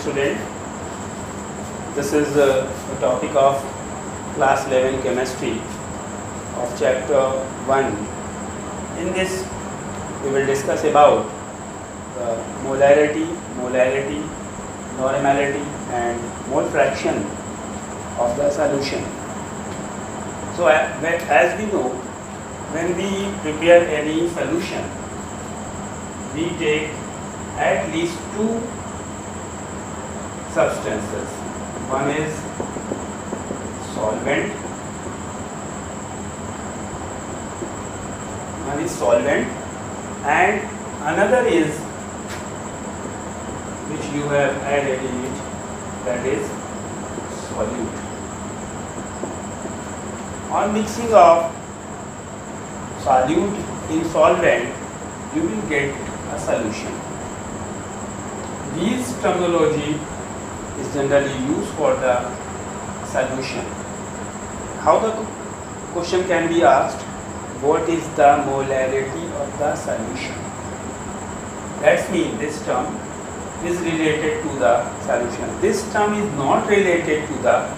student. This is the topic of class 11 chemistry of chapter 1. In this we will discuss about the molarity, normality and mole fraction of the solution. So as we know, when we prepare any solution, we take at least two substances. One is solvent, and another is which you have added in it, that is solute. On mixing of solute in solvent, you will get a solution. This terminology is generally used for the solution. How the question can be asked, what is the molarity of the solution? That means this term is related to the solution. This term is not related to the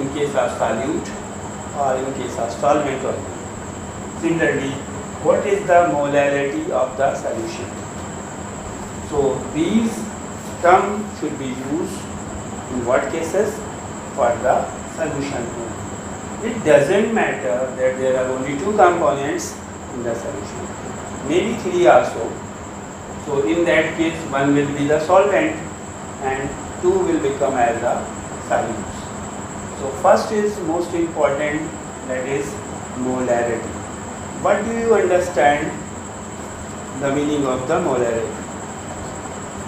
in case of solute or in case of solvent only. Similarly, what is the molarity of the solution? So these terms should be used in what cases? For the solution only. It doesn't matter that there are only two components in the solution, maybe three also. So in that case, one will be the solvent and two will become as the solutes. So first is most important, that is molarity. What do you understand the meaning of the molarity?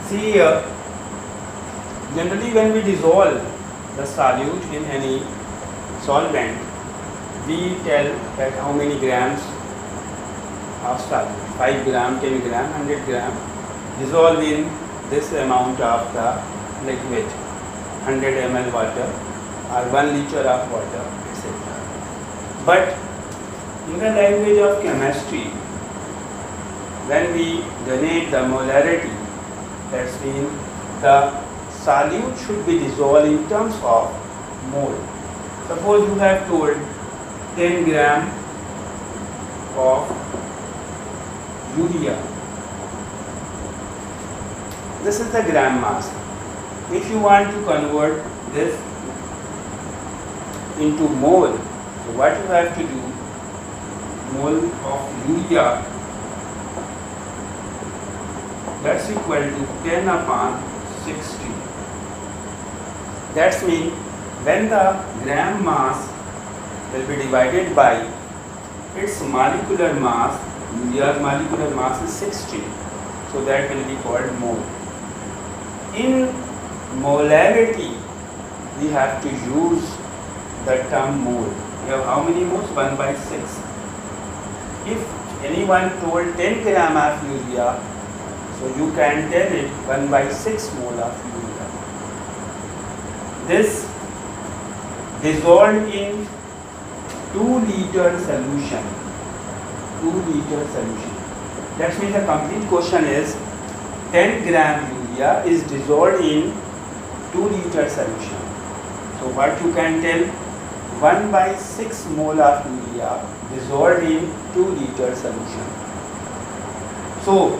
See here, generally when we dissolve the solute in any solvent, we tell that how many grams of solute, 5 gram, 10 gram, 100 gram, dissolve in this amount of the liquid, 100 ml water or 1 liter of water, etc. But in the language of chemistry, when we donate the molarity, that means the solute should be dissolved in terms of mole. Suppose you have told 10 gram of urea. This is the gram mass. If you want to convert this into mole, so what you have to do? Mole of urea, that's equal to 10 upon 60. That means when the gram mass will be divided by its molecular mass, urea's molecular mass is 60, so that will be called mole. In molarity, we have to use the term mole. We have how many moles? 1 by 6. If anyone told 10 gram of urea, so you can tell it 1 by 6 mole of urea. This dissolved in 2 liter solution. 2 liter solution. That means the complete question is 10 gram urea is dissolved in 2 liter solution. So what you can tell? 1 by 6 mole of urea dissolved in 2 liter solution. So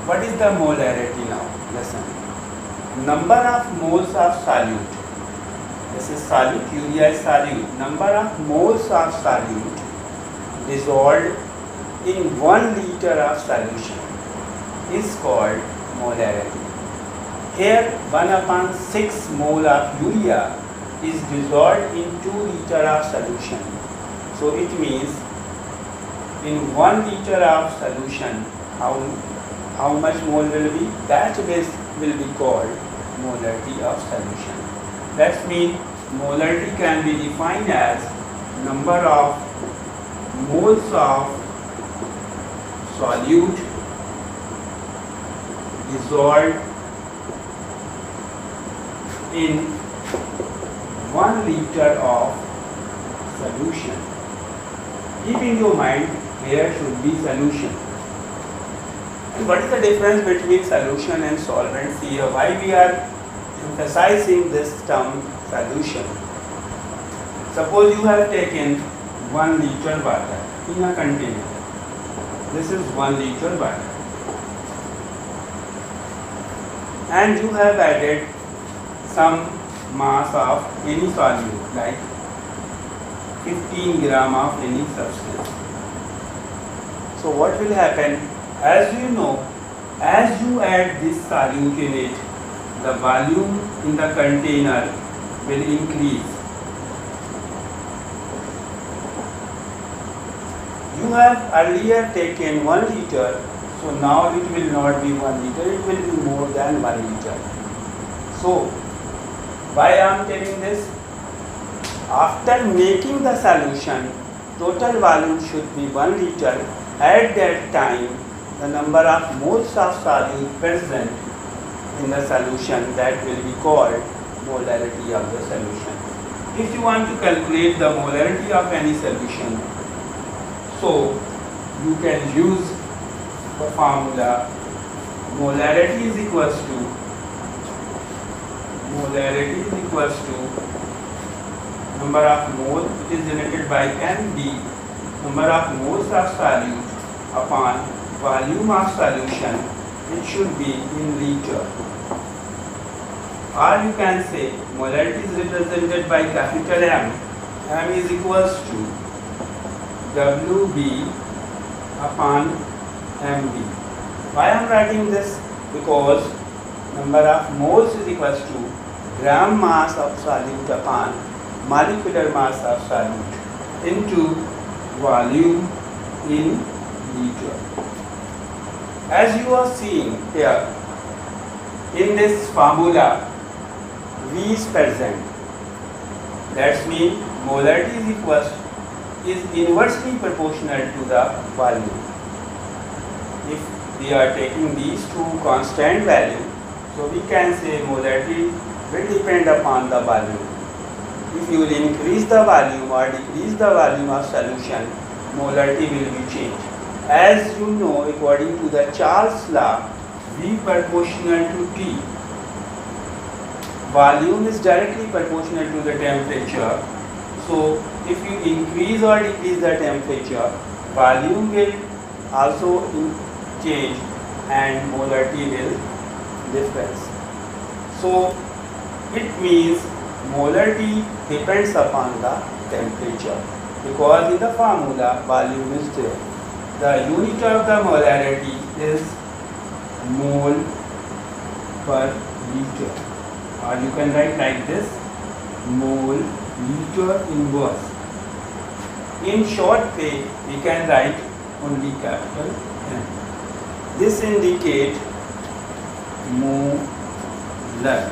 what is the molarity now? Listen. Number of moles of solute. This is solute, urea is solute. Number of moles of solute dissolved in 1 liter of solution is called molarity. Here 1 upon 6 mole of urea is dissolved in 2 liter of solution. So it means in 1 liter of solution, how much mole will be? That will be called molarity of solution. That means molarity can be defined as number of moles of solute dissolved in 1 liter of solution. Keep in your mind, here should be solution. What is the difference between solution and solvent? See why we are emphasizing this term solution. Suppose you have taken 1 liter water in a container. This is 1 liter water. And you have added some mass of any solute like 15 gram of any substance. So what will happen? As you know, as you add this solute in it, the volume in the container will increase. You have earlier taken 1 liter, so now it will not be 1 liter, it will be more than 1 liter. So, why I am telling this? After making the solution, total volume should be 1 liter. At that time, the number of moles of solute present in the solution, that will be called molarity of the solution. If you want to calculate the molarity of any solution, so you can use the formula molarity is equals to number of moles, it is denoted by MD, number of moles of solute upon volume of solution. It should be in liter. Or you can say molarity is represented by capital M. M is equals to WB upon MB. Why I am writing this? Because number of moles is equals to gram mass of solute upon molecular mass of solute into volume in liter. As you are seeing here, in this formula, V is present. That means molarity is inversely proportional to the volume. If we are taking these two constant values, so we can say molarity will depend upon the volume. If you will increase the volume or decrease the volume of solution, molarity will be changed. As you know, according to the Charles law, V proportional to T. Volume is directly proportional to the temperature. So, if you increase or decrease the temperature, volume will also change and molarity will difference. So, it means molarity depends upon the temperature, because in the formula volume is there. The unit of the molarity is mole per liter, or you can write like this, mole liter inverse. In short way, we can write only capital M. This indicates molar.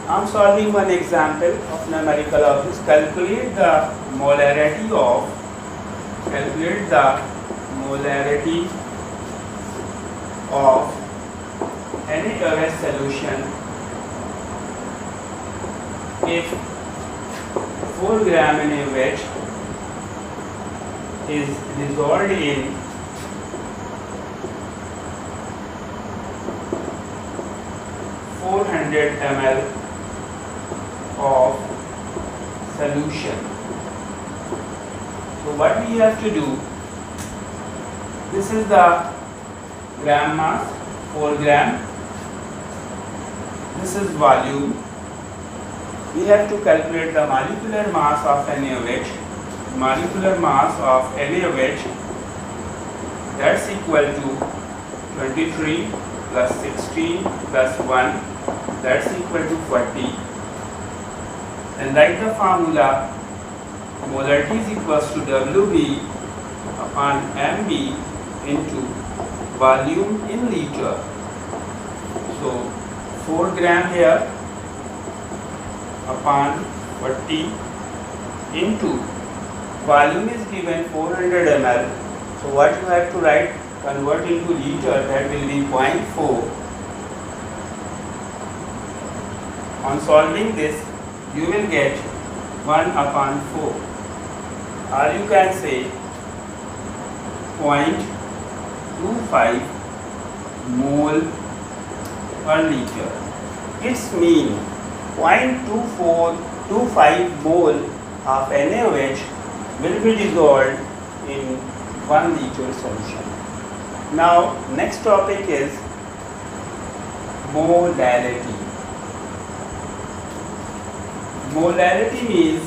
I am solving one example of numerical of this. Calculate the molarity of NaOH solution if 4 gram NaOH is dissolved in 400 ml of solution. So what we have to do, this is the gram mass, 4 gram, this is volume. We have to calculate the molecular mass of NaOH. Molecular mass of NaOH, that's equal to 23 plus 16 plus 1, that's equal to 40. And write the formula, molarity is equals to WB upon MB into volume in liter. So 4 gram here upon 40 into volume is given 400 ml. So what you have to write, convert into liter, that will be 0.4. On solving this, you will get 1 upon 4. Or you can say 0.25 mole per liter. Its mean 0.2425 mole of NaOH will be dissolved in 1 liter solution. Now next topic is molarity. Molarity means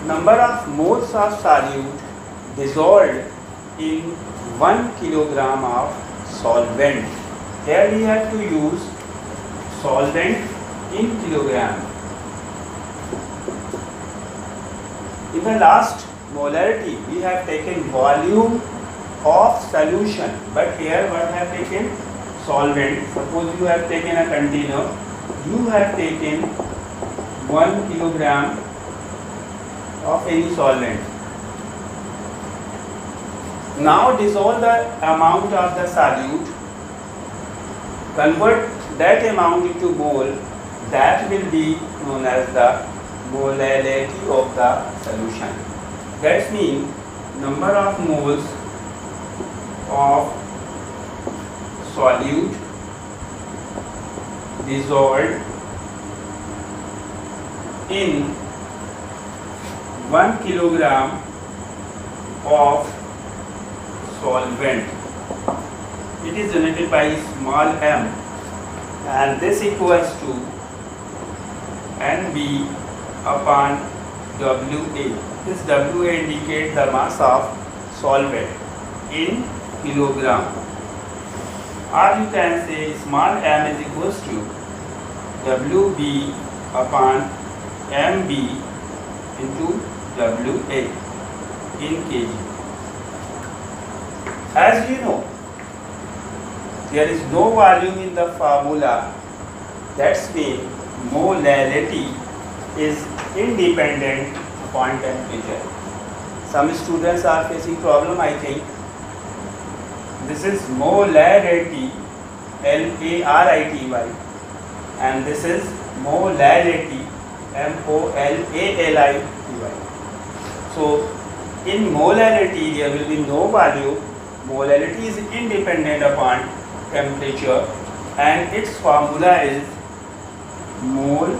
number of moles of solute dissolved in 1 kilogram of solvent. Here we have to use solvent in kilogram. In the last molarity we have taken volume of solution, but here what have taken? Solvent. Suppose you have taken a container, you have taken 1 kilogram of any solvent. Now dissolve the amount of the solute, convert that amount into mole, that will be known as the molarity of the solution. That means number of moles of solute dissolved in 1 kilogram of solvent. It is denoted by small m, and this equals to NB upon WA. This WA indicates the mass of solvent in kilogram. Or you can say small m is equals to WB upon MB into WA in kg. As you know, there is no volume in the formula. That's mean molarity is independent upon temperature. Some students are facing problem, I think. This is molarity, L-A-R-I-T-Y, and this is molarity, M-O-L-A-L-I-T-Y. So in molarity there will be no value. Molarity is independent upon temperature, and its formula is mole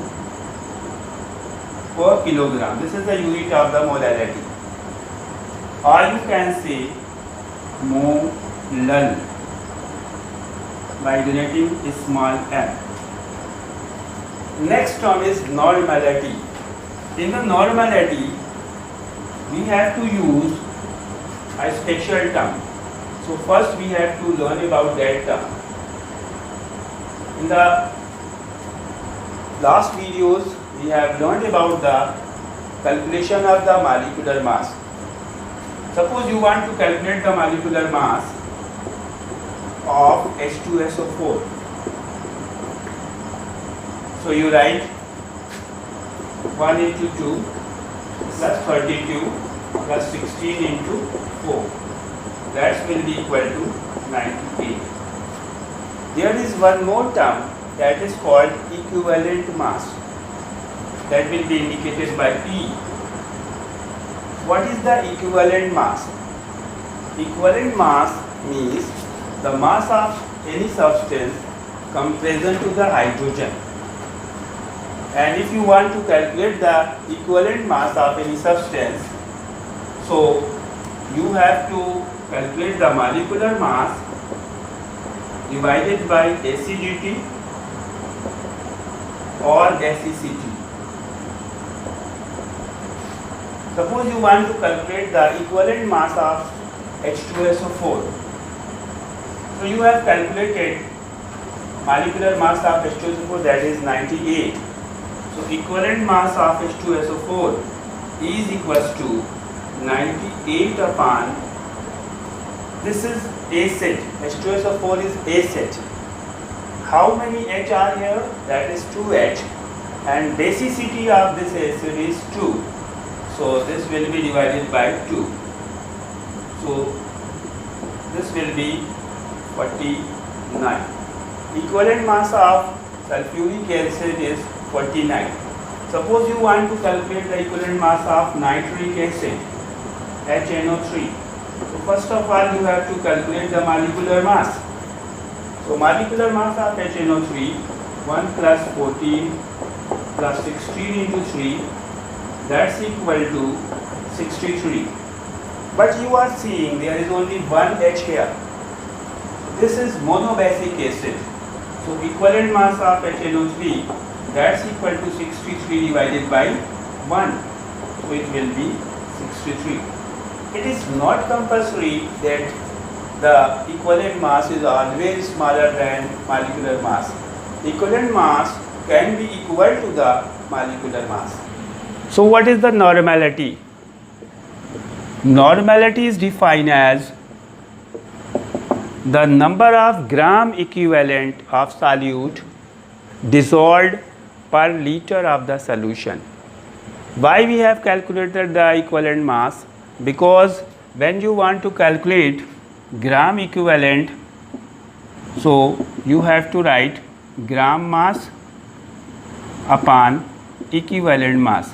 per kilogram. This is the unit of the molarity. Or you can say mole by denoting small m. Next term is normality. In the normality, we have to use a special term. So first we have to learn about that term. In the last videos, we have learned about the calculation of the molecular mass. Suppose you want to calculate the molecular mass of H2SO4. So you write 1 into 2 plus 32 plus 16 into 4. That will be equal to 98. There is one more term that is called equivalent mass. That will be indicated by E. What is the equivalent mass? Equivalent mass means the mass of any substance comparison to the hydrogen. And if you want to calculate the equivalent mass of any substance, so you have to calculate the molecular mass divided by acidity or basicity. Suppose you want to calculate the equivalent mass of H2SO4. So you have calculated molecular mass of H2SO4, that is 98. So equivalent mass of H2SO4 is equals to 98 upon, this is acid, H2SO4 is acid. How many H are here? That is 2H, and basicity of this acid is 2. So this will be divided by 2. So this will be 49. Equivalent mass of sulfuric acid is 49. Suppose you want to calculate the equivalent mass of nitric acid, HNO3. So first of all you have to calculate the molecular mass. So molecular mass of HNO3, 1 plus 14 plus 16 into 3, that's equal to 63. But you are seeing there is only one H here. This is monobasic acid. So equivalent mass of HNO3, that's equal to 63 divided by 1. So it will be 63. It is not compulsory that the equivalent mass is always smaller than molecular mass. Equivalent mass can be equal to the molecular mass. So what is the normality? Normality is defined as the number of gram equivalent of solute dissolved per liter of the solution. Why we have calculated the equivalent mass? Because when you want to calculate gram equivalent, so you have to write gram mass upon equivalent mass.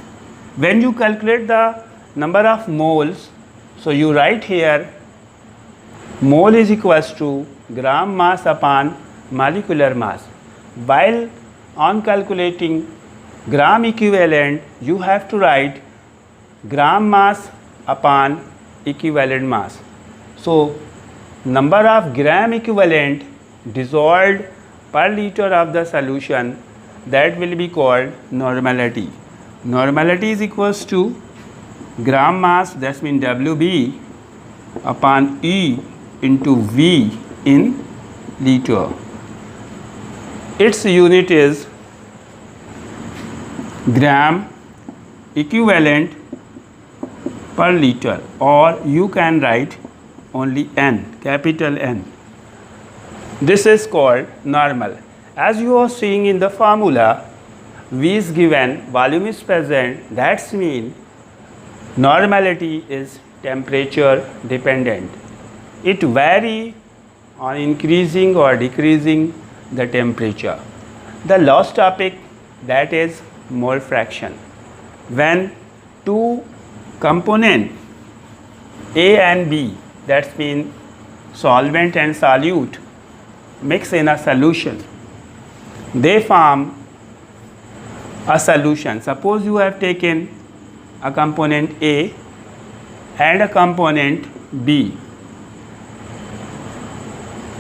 When you calculate the number of moles, so you write here mole is equals to gram mass upon molecular mass. While on calculating gram equivalent, you have to write gram mass upon equivalent mass. So number of gram equivalent dissolved per liter of the solution, that will be called normality. Normality is equals to gram mass, that means WB upon E into V in liter. Its unit is gram equivalent per liter, or you can write only N, capital N. This is called normal. As you are seeing in the formula, V is given, volume is present, that means normality is temperature dependent. It varies on increasing or decreasing the temperature. The last topic, that is mole fraction. When two components A and B, that means solvent and solute, mix in a solution, they form a solution. Suppose you have taken a component A and a component B.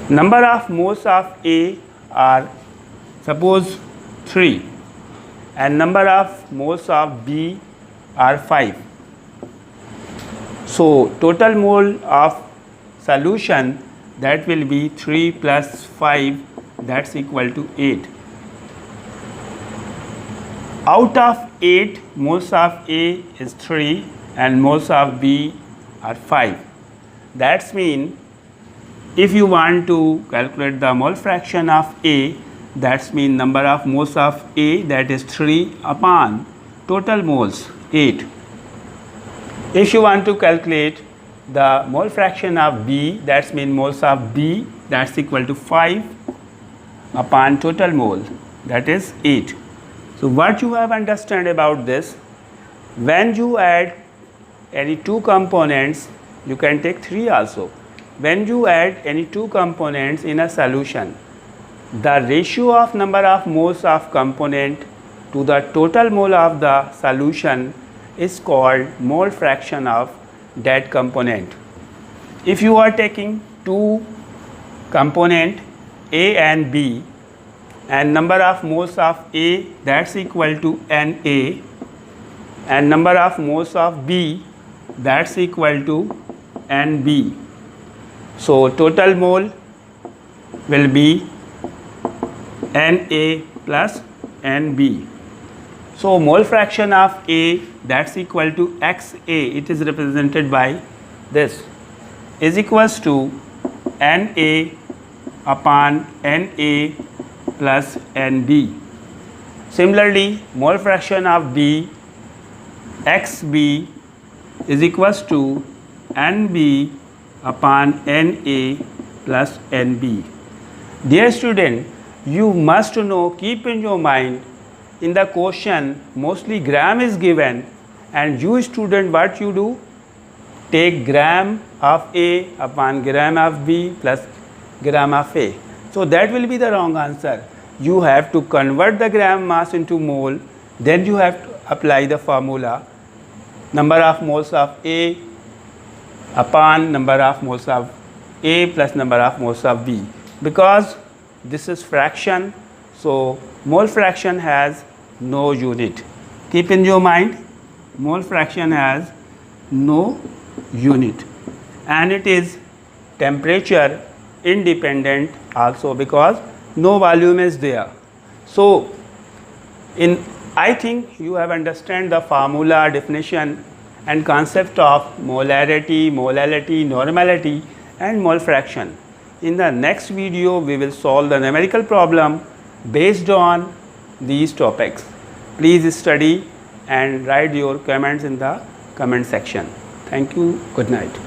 Number of moles of A are suppose 3 and number of moles of B are 5. So total mole of solution, that will be 3 plus 5, that's equal to 8. Out of 8, moles of A is 3 and moles of B are 5. That means if you want to calculate the mole fraction of A, that means number of moles of A, that is 3 upon total moles 8. If you want to calculate the mole fraction of B, that means moles of B, that's equal to 5 upon total mole, that is 8. So what you have understand about this, when you add any two components, you can take 3 also. When you add any two components in a solution, the ratio of number of moles of component to the total mole of the solution is called mole fraction of that component. If you are taking two component A and B and number of moles of A, that's equal to Na, and number of moles of B, that's equal to Nb. So total mole will be Na plus Nb. So mole fraction of A, that's equal to Xa, it is represented by this, is equals to Na upon Na plus Nb. Similarly, mole fraction of B, Xb, is equals to Nb upon Na plus Nb. Dear student, you must know, keep in your mind, in the question mostly gram is given, and you student, what you do? Take gram of A upon gram of B plus gram of A. So that will be the wrong answer. You have to convert the gram mass into mole, then you have to apply the formula number of moles of A upon number of moles of A plus number of moles of B. Because this is fraction, so mole fraction has no unit. Keep in your mind, mole fraction has no unit, and it is temperature independent also because no volume is there. So I think you have understand the formula, definition and concept of molarity, molality, normality and mole fraction. In the next video we will solve the numerical problem based on these topics. Please study and write your comments in the comment section. Thank you. Good night.